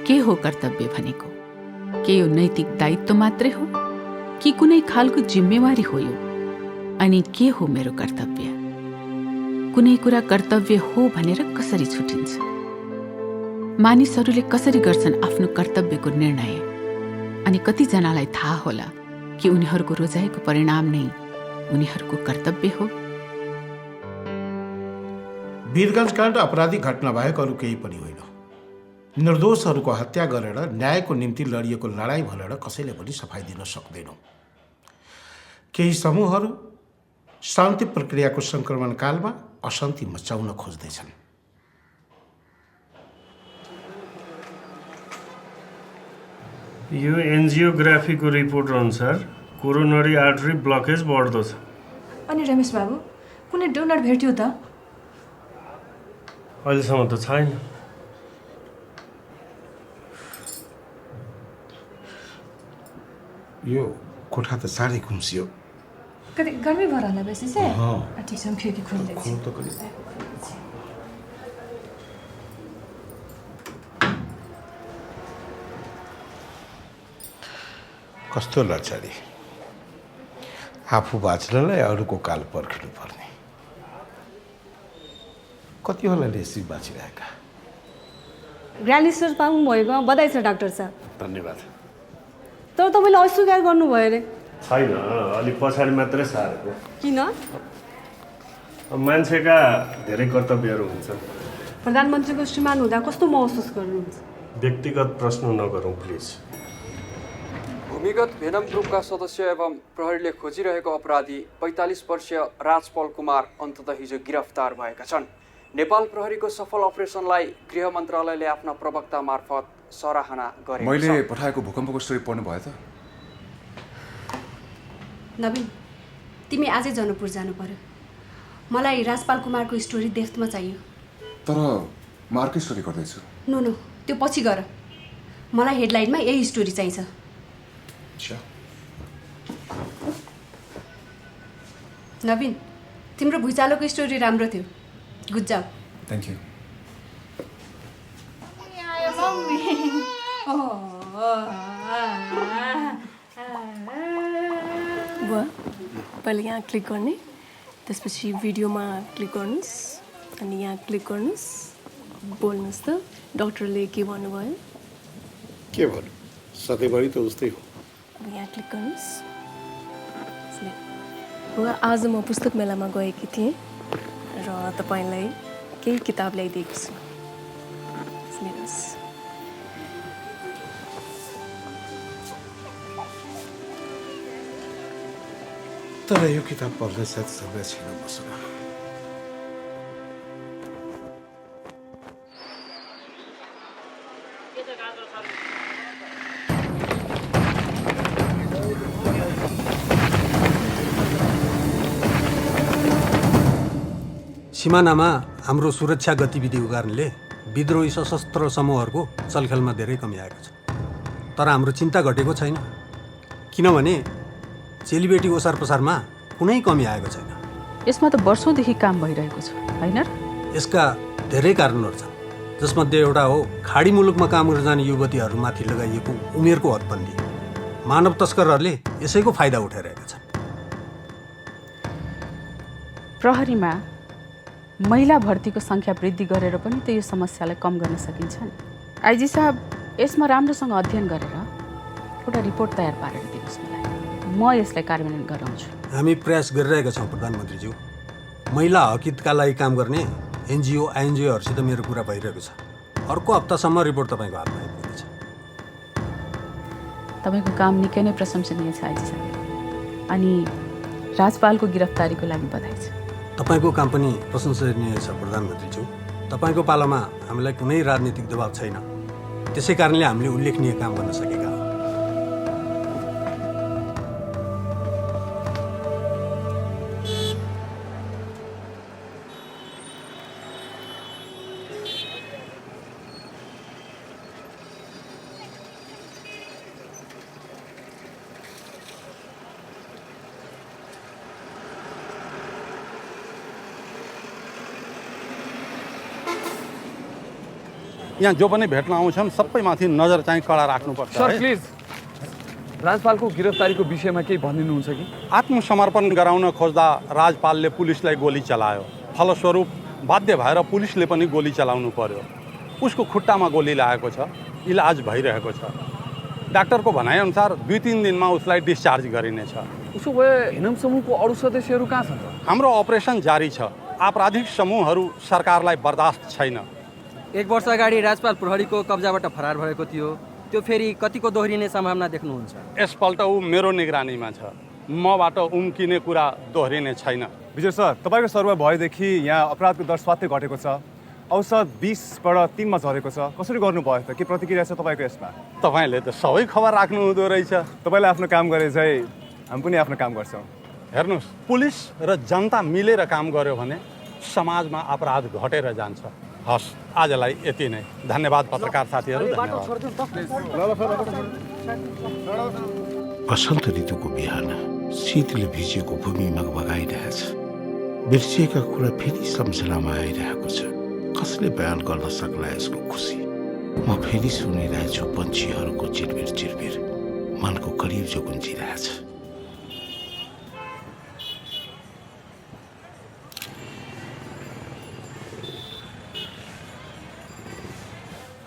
के हो कर्तव्य भनेको? के यो नैतिक दायित्व मात्रै हो कि कुनै खालको जिम्मेवारी हो यो? अनि के हो मेरो कर्तव्य? कुनै कुरा कर्तव्य हो भनेर कसरी छुटिन्छ? मानिसहरूले कसरी गर्छन् आफ्नो कर्तव्यको निर्णय? अनि कतिजनालाई थाहा होला कि उनीहरूको रोजाइको परिणाम नै उनीहरूको कर्तव्य हो? वीरगंज काण्ड अपराधिक घटना बाहेक अरू केही पनि होइन। निर्दोषहरूको हत्या गरेर न्यायको निम्ति लडिएको लडाईँ भनेर कसैले पनि सफाई दिन सक्दैनौँ। केही समूहहरू शान्ति प्रक्रियाको सङ्क्रमण कालमा अशान्ति मचाउन खोज्दैछन्। यो एन्जियोग्राफीको रिपोर्ट अनुसार कोरोनरी आर्टरी ब्लकेज बढ्दो छ। अनि रमेश बाबु, कुनै डोनर भेट्यो त? अहिलेसम्म त छैन। यो कोठा त साह्रै खुम्सियो। कति गर्मी भएर होला बेसी से? ठिक छ, खिड्की खोल्दै छु। कस्तो लाग्छ नि, आफू बाँच्नलाई अरूको काल पर्खिनु पर्ने। कति होला यसरी बाँचिरहेका? ग्रान्ड स्टोर पाउनु भएको बधाई छ डाक्टर साहब। धन्यवाद। तर तपाईँले अस्वीकार गर्नुभयो अरे। छैन, अलिक पछाडि मात्रै सारेको। किन? मान्छेका धेरै कर्तव्यहरू हुन्छन्। प्रधानमन्त्रीको श्रीमान हुँदा कस्तो महसुस गर्नुहुन्छ? व्यक्तिगत प्रश्न नगरौँ प्लिज। भूमिगत भेनम ग्रुपका सदस्य एवं प्रहरीले खोजिरहेको अपराधी 45 वर्षीय राजपाल कुमार अन्ततः हिजो गिरफ्तार भएका छन्। नेपाल प्रहरीको सफल अपरेसनलाई गृह मन्त्रालयले आफ्ना प्रवक्ता मार्फत सराहना गरेको छ। मैले पठाएको भूकम्पको स्टोरी पढ्नु भयो त? नवीन, तिमी आजै जनकपुर जानु पर्यो। मलाई राजपाल कुमारको स्टोरी डेफ्थमा चाहियो। तर म अर्कै स्टोरी गर्दैछु। नो नो, त्यो पछि गर। मलाई हेडलाइनमा यही स्टोरी चाहिन्छ। नवीन, तिम्रो भुइँचालोको स्टोरी राम्रो थियो। Good job. Thank you. बुवा, पहिले यहाँ क्लिक गर्ने, त्यसपछि भिडियोमा क्लिक गर्नुहोस्, अनि यहाँ क्लिक गर्नुहोस्। बोल्नुहोस् त, डक्टरले के भन्नुभयो? के भन्नु, सधैँभरि त उस्तै हो। अब यहाँ क्लिक गर्नुहोस्। बुवा, आज म पुस्तक मेलामा गएकी थिएँ र तपाईँलाई केही किताब ल्याइदिएको छु। सुन्नुहोस्। तर यो किताब पढ्न सायद समय छैन मसँग। सिमानामा हाम्रो सुरक्षा गतिविधिको कारणले विद्रोही सशस्त्र समूहहरूको चलखेलमा धेरै कमी आएको छ। तर हाम्रो चिन्ता घटेको छैन, किनभने चेलीबेटी ओसार पसारमा कुनै कमी आएको छैन। यसमा त वर्षौंदेखि काम भइरहेको छ, हैन र? यसका धेरै कारणहरू छन्, जसमध्ये एउटा हो खाडी मुलुकमा काम गर्न जाने युवतीहरूमाथि लगाइएको उमेरको हदबन्दी। मानव तस्करहरूले यसैको फाइदा उठाइरहेका छन्। प्रहरीमा महिला भर्तीको सङ्ख्या वृद्धि गरेर पनि त यो समस्यालाई कम गर्न सकिन्छ नि। आइजी साहब, यसमा राम्रोसँग अध्ययन गरेर एउटा रिपोर्ट तयार पारेर दिनुहोस् मलाई। म यसलाई कार्यान्वयन गराउँछु। हामी प्रयास गरिरहेका छौँ प्रधानमन्त्रीज्यू। महिला हकितका लागि काम गर्ने एनजिओ आइएनजिओहरूसित मेरो कुरा भइरहेको छ। अर्को हप्तासम्म रिपोर्ट तपाईँको हातमा आइपुग्नेछ। तपाईँको काम निकै नै प्रशंसनीय छ आइजी साहब, अनि राजपालको गिरफ्तारीको लागि बधाई छ। तपाईँको काम पनि प्रशंसनीय छ प्रधानमन्त्रीज्यू। तपाईँको पालामा हामीलाई कुनै राजनीतिक दबाव छैन, त्यसै कारणले हामीले उल्लेखनीय काम गर्न सकेका हौँ। यहाँ जो पनि भेट्न आउँछन् सबैमाथि नजर चाहिँ कडा राख्नुपर्छ सर है। प्लिज राजपालको गिरफ्तारीको विषयमा केही भनिदिनुहुन्छ कि? आत्मसमर्पण गराउन खोज्दा राजपालले पुलिसलाई गोली चलायो। फलस्वरूप बाध्य भएर पुलिसले पनि गोली चलाउनु पर्यो। उसको खुट्टामा गोली लागेको छ, इलाज भइरहेको छ। डाक्टरको भनाइअनुसार 2-3 दिनमा उसलाई डिस्चार्ज गरिनेछ। उसो भए हिनम समूहको अरू सदस्यहरू कहाँ छन् त? हाम्रो अपरेसन जारी छ। आपराधिक समूहहरू सरकारलाई बर्दाश्त छैन। 1 वर्ष अगाडि राजपाल प्रहरीको कब्जाबाट फरार भएको थियो, त्यो फेरि कतिको दोहोरिने सम्भावना देख्नुहुन्छ? यसपल्ट ऊ मेरो निगरानीमा छ। मबाट उम्किने कुरा दोहोरिने छैन। विजय सर, तपाईँको सर्वे भएदेखि यहाँ अपराधको दर स्वात्तै घटेको छ। औसत 20बाट 3मा झरेको छ। कसरी गर्नुभयो त? के प्रतिक्रिया छ तपाईँको यसमा? तपाईँले त सबै खबर राख्नु हुँदो रहेछ। तपाईँले आफ्नो काम गरे चाहिँ हामी पनि आफ्नो काम गर्छौँ। हेर्नुहोस्, पुलिस र जनता मिलेर काम गर्यो भने समाजमा अपराध घटेर जान्छ। हस्, आजलाई यति नै। धन्यवाद पत्रकार साथीहरू। वसन्त ऋतुको बिहान शीतले भिजेको भूमि मगमगाइरहेछ। बिर्सिएका कुरा फेरि सम्झनामा आइरहेको छ। कसले बयान गर्न सक्ला यसको खुसी? म फेरि सुनिरहेछु पन्छीहरूको चिरबिर चिरबिर। मनको करिब जो गुन्जिरहेछ।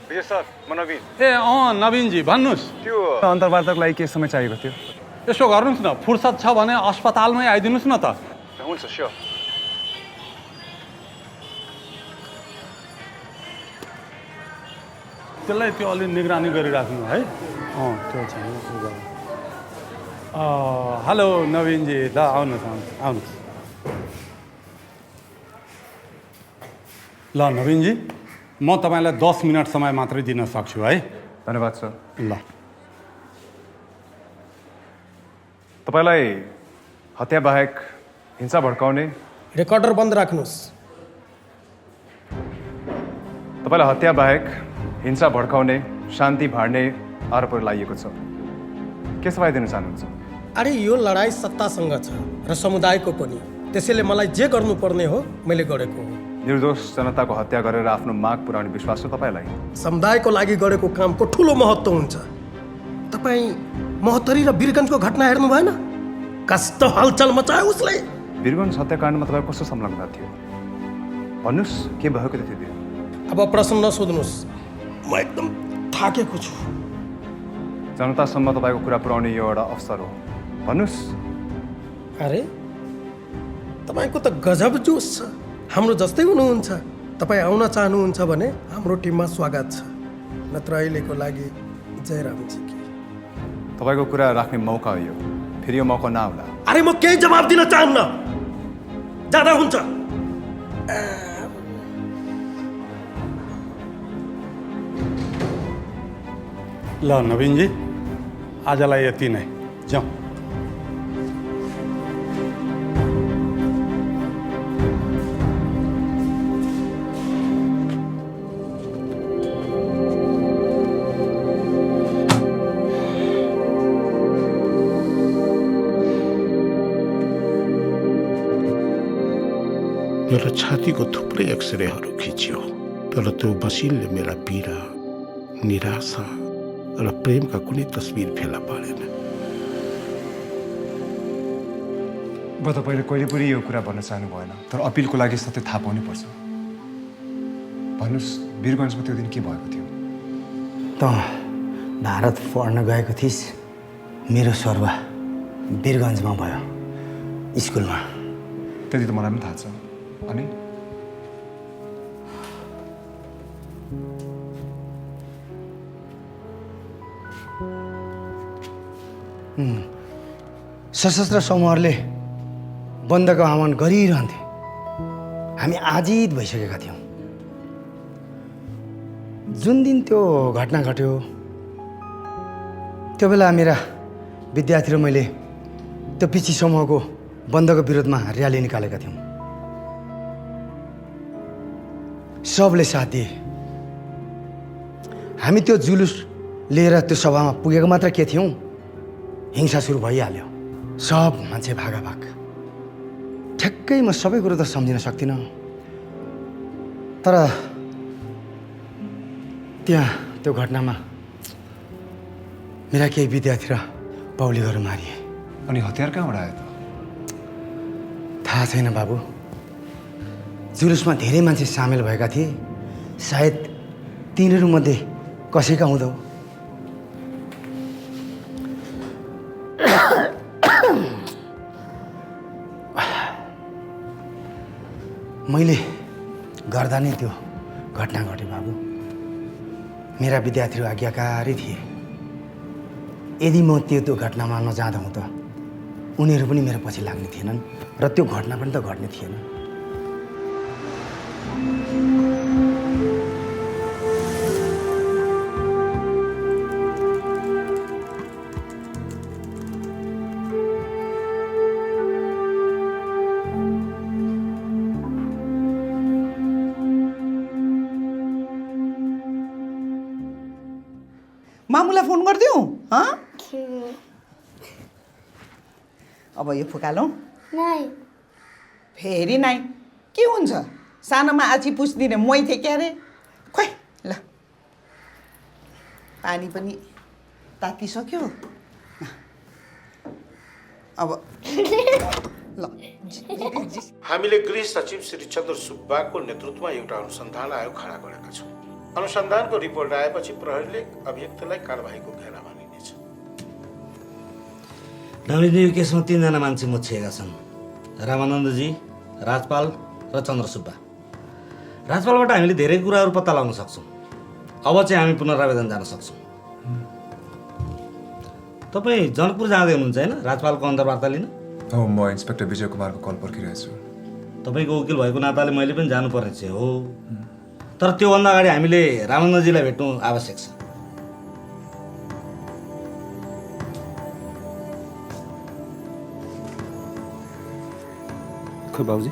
विजय सर, म नवीन। ए नवीनजी भन्नुहोस्। त्यो अन्तर्वार्ताको लागि के समय चाहिएको थियो? यसो गर्नुहोस् न, फुर्सद छ भने अस्पतालमै आइदिनुहोस् न त। हुन्छ, स्योर। त्यसलाई त्यो अलि निगरानी गरिराख्नु है। त्यो छैन। हेलो नवीनजी, ल आउनुहोस् आउनुहोस्। ल नवीनजी, म तपाईँलाई 10 मिनट समय मात्रै दिन सक्छु है। धन्यवाद सर। ल, तपाईँलाई हत्या बाहेक हिंसा भड्काउने रेकर्डर बन्द राख्नुहोस्। तपाईँलाई हत्या बाहेक हिंसा भड्काउने, शान्ति भाड्ने आरोपहरू लागिएको छ। के सफाइ दिन चाहनुहुन्छ? अरे यो लडाइँ सत्तासँग छ र समुदायको पनि। त्यसैले मलाई जे गर्नुपर्ने हो मैले गरेको हो। निर्दोष जनताको हत्या गरेर आफ्नो माग पुर्याउने विश्वास छ तपाईँलाई? समुदायको लागि गरेको कामको ठुलो महत्त्व हुन्छ। तपाईँ महोत्तरी र वीरगञ्जको घटना हेर्नु भएन? कस्तो हलचल मचायो उसले। वीरगञ्ज हत्याकाण्डमा तपाईँ कस्तो संलग्न थियो? भन्नुहोस्, के भएको थियो त्यो? अब प्रश्न नसोध्नुहोस्, म एकदम थाकेको छु। जनतासम्म तपाईँको कुरा पुर्याउने यो एउटा अवसर हो। भन्नुहोस्। अरे तपाईँको त गजब जोस छ। हाम्रो जस्तै हुनुहुन्छ। तपाईँ आउन चाहनुहुन्छ भने हाम्रो टिममा स्वागत छ। नत्र अहिलेको लागि जयरामजी की। तपाईँको कुरा राख्ने मौका हो यो। फेरि यो मौका नआउला। अरे म केही जवाब दिन चाहन्न। जाँदा हुन्छ। ल नवीनजी, आजलाई यति नै। जाउँ। मेरो छातीको थुप्रै एक्सरेहरू खिच्यो, तर त्यो मसिनले मेरा पीडा, निराशा र प्रेमका कुनै तस्बिर फेला पारेन। अब तपाईँले कहिले पनि यो कुरा भन्न चाहनु भएन, तर अपिलको लागि सत्य थाहा पाउनै पर्छ। भन्नुहोस्, वीरगञ्जमा त्यो दिन के भएको थियो? त भारत पढ्न गएको थिइस्। मेरो सरुवा वीरगञ्जमा भयो, स्कुलमा। त्यति त मलाई पनि थाहा छ। अनि सशस्त्र समूहहरूले बन्दको आह्वान गरिरहन्थे। हामी आजित भइसकेका थियौँ। जुन दिन त्यो घटना घट्यो, त्यो बेला मेरा विद्यार्थी र मैले त्यो पिछी समूहको बन्दको विरोधमा र्याली निकालेका थियौँ। सबले साथ दिए। हामी त्यो जुलुस लिएर त्यो सभामा पुगेको मात्र के थियौँ, हिंसा सुरु भइहाल्यो। सब मान्छे भागाभाग। ठ्याक्कै म सबै कुरो त सम्झिन सक्दिनँ, तर त्यहाँ त्यो घटनामा मेरा केही विद्यार्थी र पौलीहरू मारिए। अनि हतियार कहाँबाट आयो त? थाहा छैन बाबु। जुलुसमा धेरै मान्छे सामेल भएका थिए, सायद तिनीहरूमध्ये कसैका हुँदो। मैले गर्दा नै त्यो घटना घट्यो बाबु। मेरा विद्यार्थीहरू आज्ञाकारी थिए। यदि म त्यो घटनामा नजाँदा हुँ त उनीहरू पनि मेरो पछि लाग्ने थिएनन् र त्यो घटना पनि त घट्ने थिएन। मामुलाई फोन गरिदिउँ? अब यो फुकालौँ? फेरि नाइ के हुन्छ? सानोमा आछी पुछ्दिने मै थिएँ क्या अरे। खोइ ल पानी पनि तातिसक्यो। अब ल हामीले गृह सचिव श्री चन्द्र सुब्बाको नेतृत्वमा एउटा अनुसन्धान आयोग खडा गरेका छौँ। अनुसन्धानको रिपोर्ट आएपछि प्रहरीले अभियुक्तलाई कारबाहीको घेरामा लिनेछ। नवनीदेवी केसमा 3 जना मान्छे मुछिएका छन्, रामानन्दजी, राजपाल र चन्द्र सुब्बा। राजपालबाट हामीले धेरै कुराहरू पत्ता लगाउन सक्छौँ। अब चाहिँ हामी पुनरावेदन जान सक्छौँ। तपाईँ जनकपुर जाँदै हुनुहुन्छ होइन राजपालको अन्तर्वार्ता लिन? हो, म इन्सपेक्टर विजय कुमारको कल पर्खिरहेछु। तपाईँको वकिल भएको नाताले मैले पनि जानुपर्ने चाहिँ हो, तर त्योभन्दा अगाडि हामीले रामानन्दजीलाई भेट्नु आवश्यक छ। खै बाबुजी,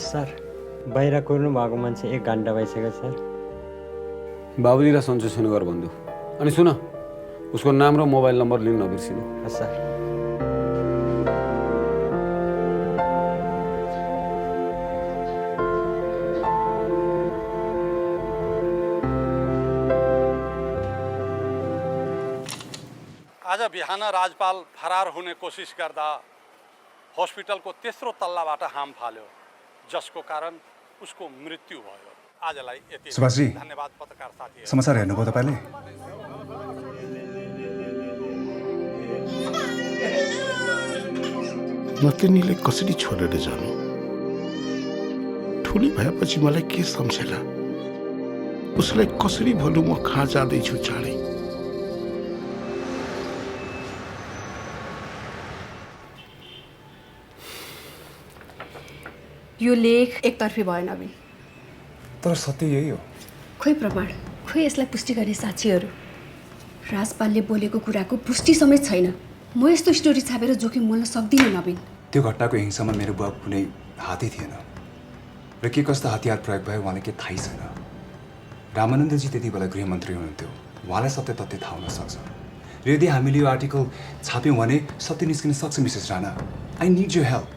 सर बाहिर कुर्नु भएको मान्छे 1 घन्टा भइसक्यो सर। बाबुजीलाई सन्चो छैन गर भन्छु। अनि सुन, उसको नाम र मोबाइल नम्बर लिन नबिर्सिनु। सर आज बिहान राजपाल फरार हुने कोसिस गर्दा हस्पिटलको तेस्रो तल्लाबाट हाम फाल्यो, जसको कारण उसको मृत्यु भयो। आजलाई यति। सुभाषजी, धन्यवाद पत्रकार साथी। समाचार हेर्नुभयो तपाईँले? नतिनीले कसरी छोडेर जानु? ठुली भएपछि मलाई के सम्झेला? उसलाई कसरी भनौँ म कहाँ जाँदैछु चाँडै? यो लेख एकतर्फी भयो नवीन। तर सत्य यही हो। खोइ प्रमाण, खोइ यसलाई पुष्टि गर्ने साक्षीहरू। राजपालले बोलेको कुराको पुष्टि समेत छैन। म यस्तो स्टोरी छापेर जोखिम मोल्न सक्दिनँ नवीन। त्यो घटनाको हिंसामा मेरो बुवा कुनै हातै थिएन र के कस्तो हतियार प्रयोग भयो उहाँलाई के थाहै छैन। रामानन्दजी त्यति बेला गृहमन्त्री हुनुहुन्थ्यो, उहाँलाई सत्य तथ्य थाहा हुन सक्छ। र यदि हामीले यो आर्टिकल छाप्यौँ भने सत्य निस्किन सक्छ Mrs Rana. I need you help.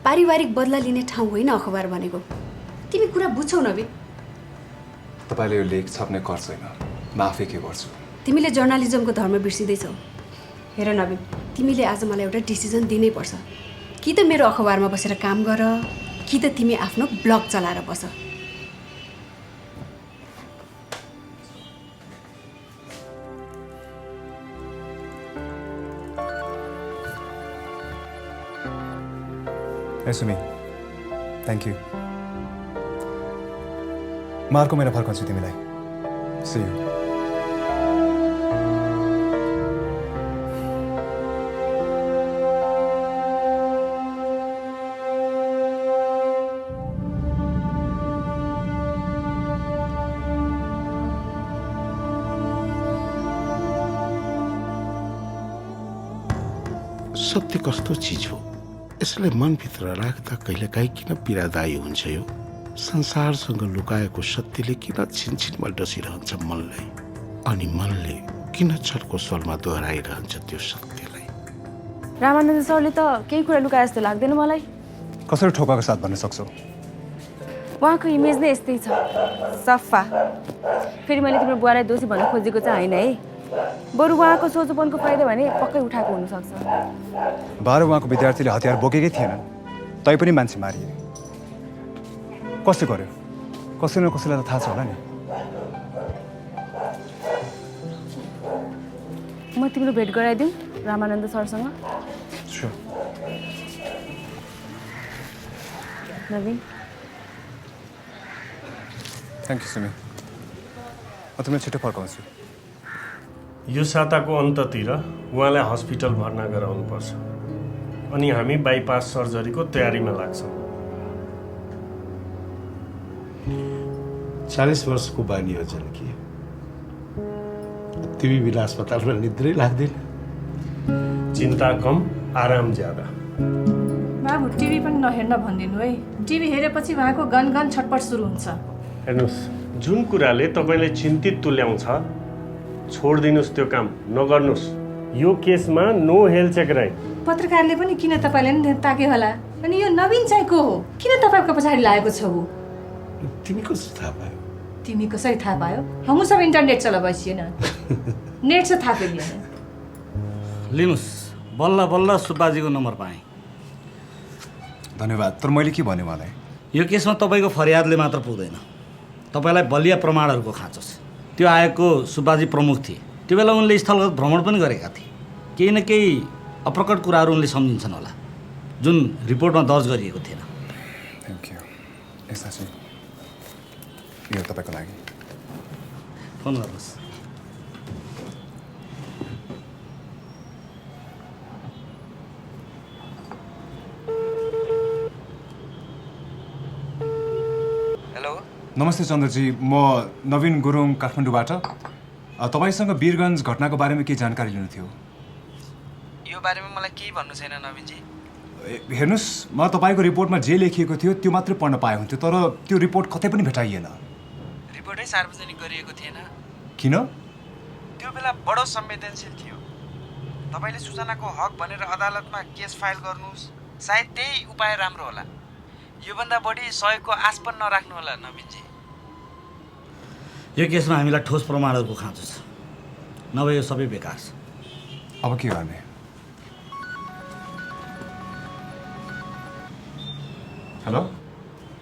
पारिवारिक बदला लिने ठाउँ होइन अखबार भनेको। तिमी कुरा बुझ्छौ नवीन? तपाईँले यो लेख छाप्ने कर छैन, म आफै के गर्छु। तिमीले जर्नलिजमको धर्म बिर्सिँदैछौ। हेर नवीन, तिमीले आज मलाई एउटा डिसिजन दिनै पर्छ। कि त मेरो अखबारमा बसेर काम गर, कि त तिमी आफ्नो ब्लग चलाएर बस। ए सुमी, थ्याङ्क यू। म अर्को महिना फर्काउँछु तिमीलाई। See you. सत्य कस्तो चिज हो, यसलाई मनभित्र राख्दा कहिलेकाहीँ किन पीडादायी हुन्छ यो? संसारसँग लुकाएको सत्यले किन छिनछिनमा डसिरहन्छ मनलाई, अनि मनले किन छर्को स्वरमा दोहोऱ्याइरहन्छ त्यो सत्यलाई? रामानन्द सरले त केही कुरा लुकाए जस्तो लाग्दैन मलाई। कसरी ठोकाको साथ भन्न सक्छौ? उहाँको इमेज नै यस्तै छ, सफा। फेरि मैले तिम्रो बुवालाई दोषी भन्न खोजेको चाहिँ होइन है, बरु उहाँको सोझोपनको फाइदा भने पक्कै उठाएको हुनसक्छ। 12 उहाँको विद्यार्थीले हतियार बोकेकै थिएनन्, तै पनि मान्छे मारिए। कसले गर्यो? कसैले न कसैलाई त थाहा छ होला नि। म तिम्रो भेट गराइदिउँ रामानन्द सरसँग? Sure. Naveen, thank you Sumi. म तिमीलाई छिटो फर्काउँछु। यो साताको अन्ततिर उहाँलाई हस्पिटल भर्ना गराउनुपर्छ, अनि हामी बाइपास सर्जरीको तयारीमा लाग्छौँ। 40 वर्षको बानी हो जानकी, तिमी बिना अस्पतालमा निद्रै लाग्दैन। चिन्ता कम, आराम ज्यादा। बाबु टिभी पनि नहेर्न भनिदिनु है, टिभी हेरेपछि उहाँको गन छटपट सुरु हुन्छ। हेर्नुहोस्, जुन कुराले तपाईँलाई चिन्तित तुल्याउँछ छोडिदिनुहोस्, त्यो काम नगर्नुहोस्। यो केसमा नो हेल्थ चेक राइट। पत्रकारले पनि किन तपाईँलाई नि ताक्यो होला, अनि यो नवीन चाहिँ को हो, किन तपाईँको पछाडि लागेको छ ऊ? तिमी कसरी थाहा पायो? तिमी कसरी थाहा पायो? हम सब इन्टरनेट चलाएपछि होइन, नेट से थाहा पाइयो। लिनुहोस्, बल्ल बल्ल सुब्बाजीको नम्बर पाएँ। धन्यवाद। तर मैले के भने मलाई? यो केसमा तपाईँको फरियादले मात्र पुग्दैन, तपाईँलाई बलिया प्रमाणहरूको खाँचो छ। त्यो आयोगको सुब्बाजी प्रमुख थिए, त्यो बेला उनले स्थलगत भ्रमण पनि गरेका थिए। केही न केही अप्रकट कुराहरू उनले सम्झिन्छन् होला, जुन रिपोर्टमा दर्ज गरिएको थिएन। Thank you. यस्ता चाहिँ यो तपाईँको लागि। फोन गर्नुहोस्। हेलो, नमस्ते चन्द्रजी, म नवीन गुरुङ काठमाडौँबाट। तपाईँसँग वीरगन्ज घटनाको बारेमा केही जानकारी लिनु थियो। यो बारेमा मलाई केही भन्नु छैन नवीनजी। हेर्नुहोस्, म तपाईँको रिपोर्टमा जे लेखिएको थियो त्यो मात्रै पढ्न पाए हुन्थ्यो, तर त्यो रिपोर्ट कतै पनि भेटाइएन। रिपोर्टै सार्वजनिक गरिएको थिएन। किन? त्यो बेला बडो संवेदनशील थियो। तपाईँले सूचनाको हक भनेर अदालतमा केस फाइल गर्नुहोस्, सायद त्यही उपाय राम्रो होला। योभन्दा बढी सहयोगको आश पनि नराख्नु होला नवीनजी। यो केसमा हामीलाई ठोस प्रमाणहरूको खाँचो छ, नभए यो सबै बेकार छ। अब के गर्ने? हेलो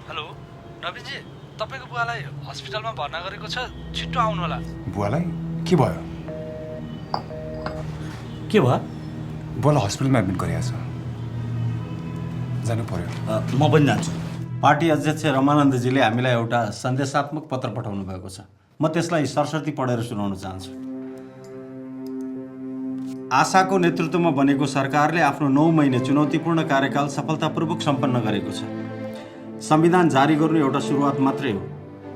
हेलो नवीनजी, तपाईँको बुवालाई हस्पिटलमा भर्ना गरेको छ, छिट्टो आउनु होला। बुवालाई के भयो? के भयो? बुवालाई हस्पिटलमा एडमिट गरिएको छ, जानु पर्यो। म पनि जान्छु। पार्टी अध्यक्ष रमानन्दजीले हामीलाई एउटा सन्देशात्मक पत्र पठाउनु भएको छ, म त्यसलाई सरस्वती पढेर सुनाउन चाहन्छु। आशाको नेतृत्वमा बनेको सरकारले आफ्नो 9 महिने चुनौतीपूर्ण कार्यकाल सफलतापूर्वक सम्पन्न गरेको छ। संविधान जारी गर्नु एउटा सुरुवात मात्रै हो,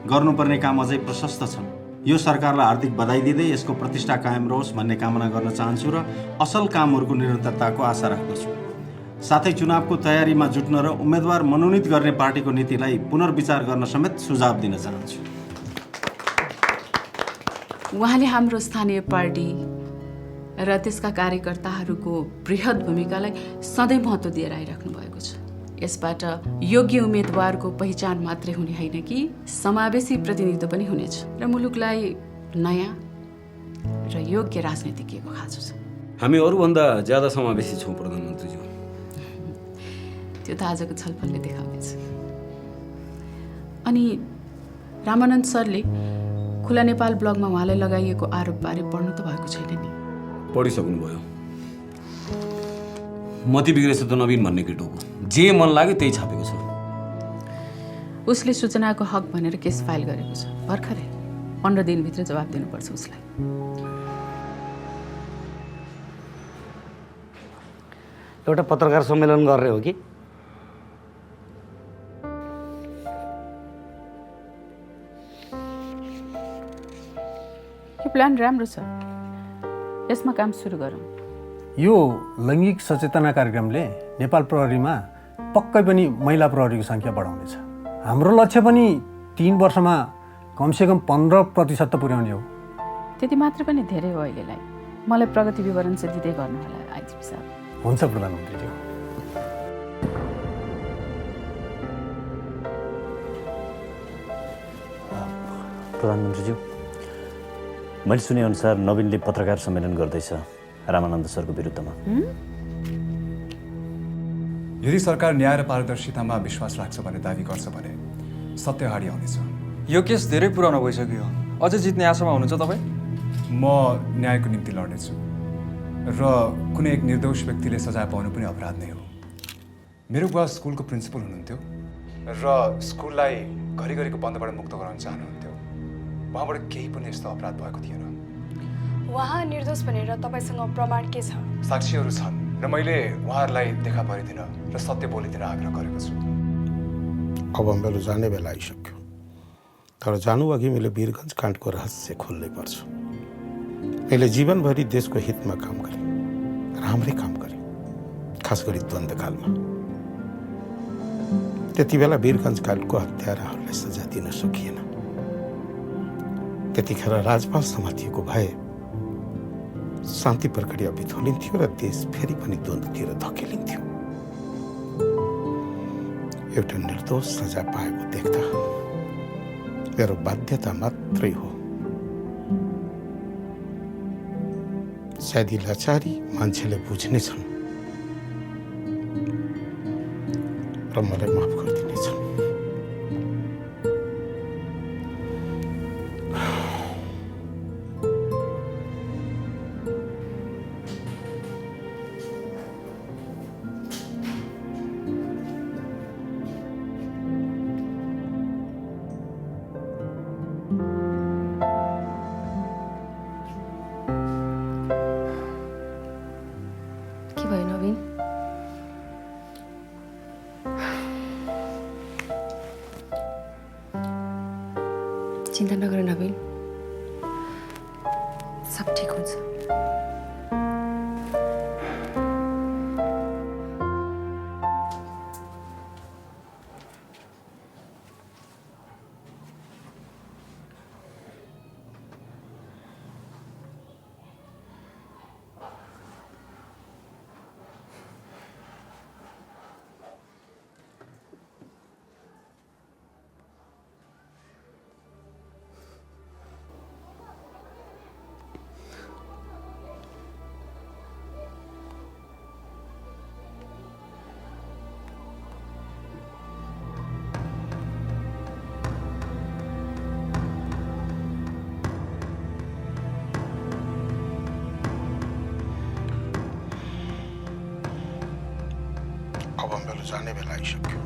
गर्नुपर्ने काम अझै प्रशस्त छन्। यो सरकारलाई हार्दिक बधाई दिँदै यसको प्रतिष्ठा कायम रहोस् भन्ने कामना गर्न चाहन्छु र असल कामहरूको निरन्तरताको आशा राख्दछु। साथै चुनावको तयारीमा जुट्न र उम्मेदवार मनोनित गर्ने पार्टीको नीतिलाई पुनर्विचार गर्न समेत सुझाव दिन चाहन्छु। उहाँले हाम्रो स्थानीय पार्टी र त्यसका कार्यकर्ताहरूको बृहत भूमिकालाई सधैँ महत्त्व दिएर आइराख्नु भएको छ। यसबाट योग्य उम्मेदवारको पहिचान मात्रै हुने होइन कि समावेशी प्रतिनिधित्व पनि हुनेछ र मुलुकलाई नयाँ र योग्य राजनीतिज्ञको खाँचो छ। हामी अरूभन्दा ज्यादा समावेशी छौँ प्रधानमन्त्रीज्यू। त्यो त आजको छलफलले देखाउनेछ। अनि रामानन्द सरले खुला नेपाल ब्लगमा उहाँलाई लगाइएको आरोपबारे पढ्नु त भएको छैन नि? पढिसक्नुभयो। मती बिग्रेछ त नवीन भन्ने केटोको जे मन लाग्यो त्यही छापेको छ। उसले सूचनाको हक भनेर केस फाइल गरेको छ भर्खरै। 15 दिनभित्र जवाब दिनुपर्छ उसलाई। एउटा पत्रकार सम्मेलन गर्ने हो कि? यो प्लान राम्रो छ, यसमा काम सुरु गरौँ। यो लैङ्गिक सचेतना कार्यक्रमले नेपाल प्रहरीमा पक्कै पनि महिला प्रहरीको सङ्ख्या बढाउनेछ। हाम्रो लक्ष्य पनि 3 वर्षमा कमसेकम 15% त पुर्याउने हो। त्यति मात्र पनि धेरै हो अहिलेलाई। मलाई प्रगति विवरण चाहिँ दिँदै गर्नु होला आइजिपी साहब। हुन्छ प्रधानमन्त्रीज्यू। प्रधानमन्त्रीज्यू, मैले सुनेअनुसार नवीनले पत्रकार सम्मेलन गर्दैछ रामानन्द सरको विरुद्धमा। यदि सरकार न्याय र पारदर्शितामा विश्वास राख्छ भन्ने दावी गर्छ भने सत्य हाडी आउनेछ। यो केस धेरै पुरानो भइसक्यो। अझै जित्ने आशामा हुनुहुन्छ तपाईँ? म न्यायको निम्ति लड्नेछु र कुनै एक निर्दोष व्यक्तिले सजाय पाउनु पनि अपराध नै हो। मेरो बुवा स्कुलको प्रिन्सिपल हुनुहुन्थ्यो र स्कुललाई घरिघरिको बन्दबाट मुक्त गराउन चाहनुहुन्थ्यो। उहाँबाट केही पनि यस्तो अपराध भएको थिएन। उहाँ निर्दोष भनेर तपाईँसँग प्रमाण के छ? साक्षीहरू छन् र मैले उहाँहरूलाई देखा परिदिन र सत्य बोलिदिन आग्रह गरेको छु। अब मेरो जाने बेला आइसक्यो, तर जानु अघि मैले वीरगञ्ज काण्डको रहस्य खोल्नै पर्छ। मैले जीवनभरि देशको हितमा काम गरेँ, राम्रै काम गरेँ, खास गरी द्वन्द्वकालमा। त्यति बेला वीरगञ्ज काण्डको हत्याराहरूलाई सजाय दिन सकिएन। त्यतिखेर राजपाल समातिएको भए शान्ति प्रक्रिया बिथोलिन्थ्यो र देश फेरि पनि द्वन्द्वतिर धकेलिन्थ्यो। एउटा निर्दोष सजाय पाएको देख्दा मेरो बाध्यता मात्रै हो। सायद यी लाचारी मान्छेले बुझ्नेछन् र मलाई माफ गरिदिनेछन्। चिन्ता नगर नवीन, सब ठिक हुन्छ। अब मेरो जाने बेला आइसक्यो,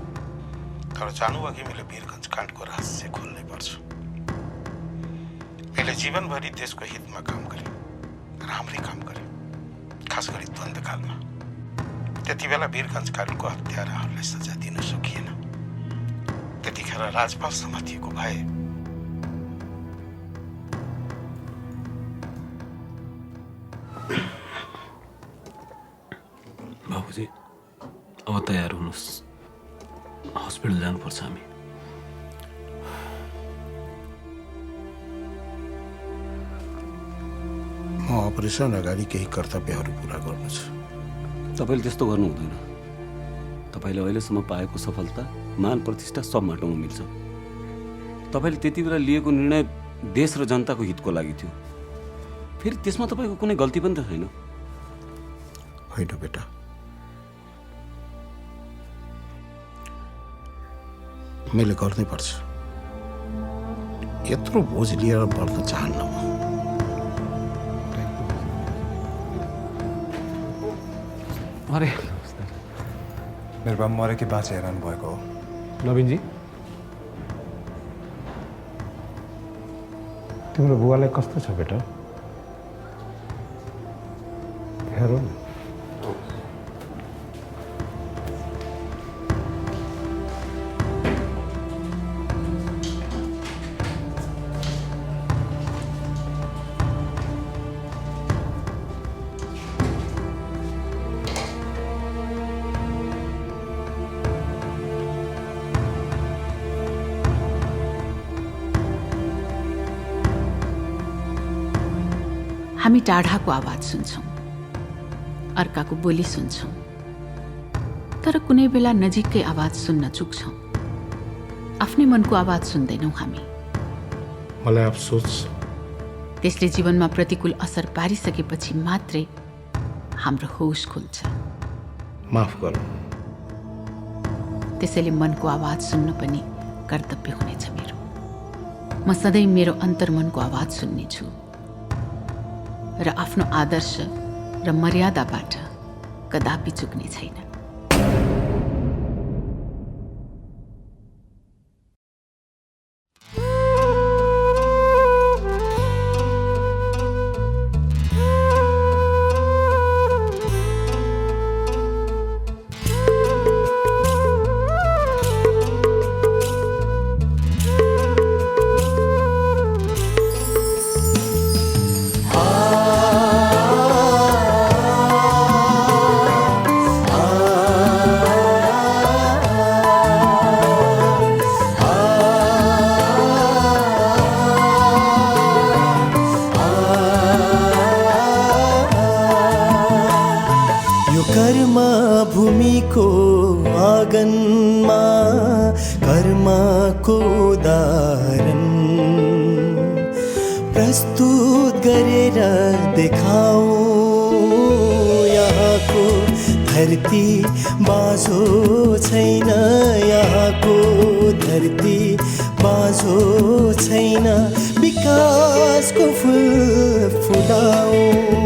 तर जानु अघि मैले वीरगञ्ज काण्डको रहस्य खोल्नै पर्छ। मैले जीवनभरि देशको हितमा काम गरेँ, राम्रै काम गरेँ, खास गरी द्वन्द्वकालमा। त्यति बेला वीरगञ्ज काण्डको हत्याराहरूलाई सजाय दिन सकिएन। त्यतिखेर राजपाल समातिएको भए बाबुजी, अब तयार हुनुहोस्, हस्पिटल जानुपर्छ हामी। म अपरेसन अगाडि केही कर्तव्यहरू पुरा गर्नु छ। तपाईँले त्यस्तो गर्नु हुँदैन। तपाईँले अहिलेसम्म पाएको सफलता, मान प्रतिष्ठा सब माटोमा मिल्छ। तपाईँले त्यति बेला लिएको निर्णय देश र जनताको हितको लागि थियो। फेरि त्यसमा तपाईँको कुनै गल्ती पनि त छैन। होइन बेटा, मैले गर्नै पर्छ। यत्रो बोझ लिएर बढ्न चाहन्न म। अरे मेरो बाबा मरे कि बाँचे हैरान भएको हो। नवीनजी, तिम्रो बुवालाई कस्तो छ बेटा? हेरौँ न। हामी टाढाको आवाज सुन्छौँ, अर्काको बोली सुन्छौँ, तर कुनै बेला नजिककै आवाज सुन्न चुक्छौँ। आफ्नै मनको आवाज सुन्दैनौँ हामी। मलाई अफसोस छ। त्यसले जीवनमा प्रतिकूल असर पारिसकेपछि मात्रै हाम्रो होस खुल्छ। माफ गर्नु। त्यसैले मनको आवाज सुन्नु पनि कर्तव्य हुनेछ मेरो। म सधैँ मेरो अन्तर्मनको आवाज सुन्नेछु र आफ्नो आदर्श र मर्यादाबाट कदापि चुक्ने छैन। प्रस्तुत गरेर देखाऊ यहाँको धरती बाँझो छैन, यहाँको धरती बाँझो छैन, विकासको फुल फुलाऊ।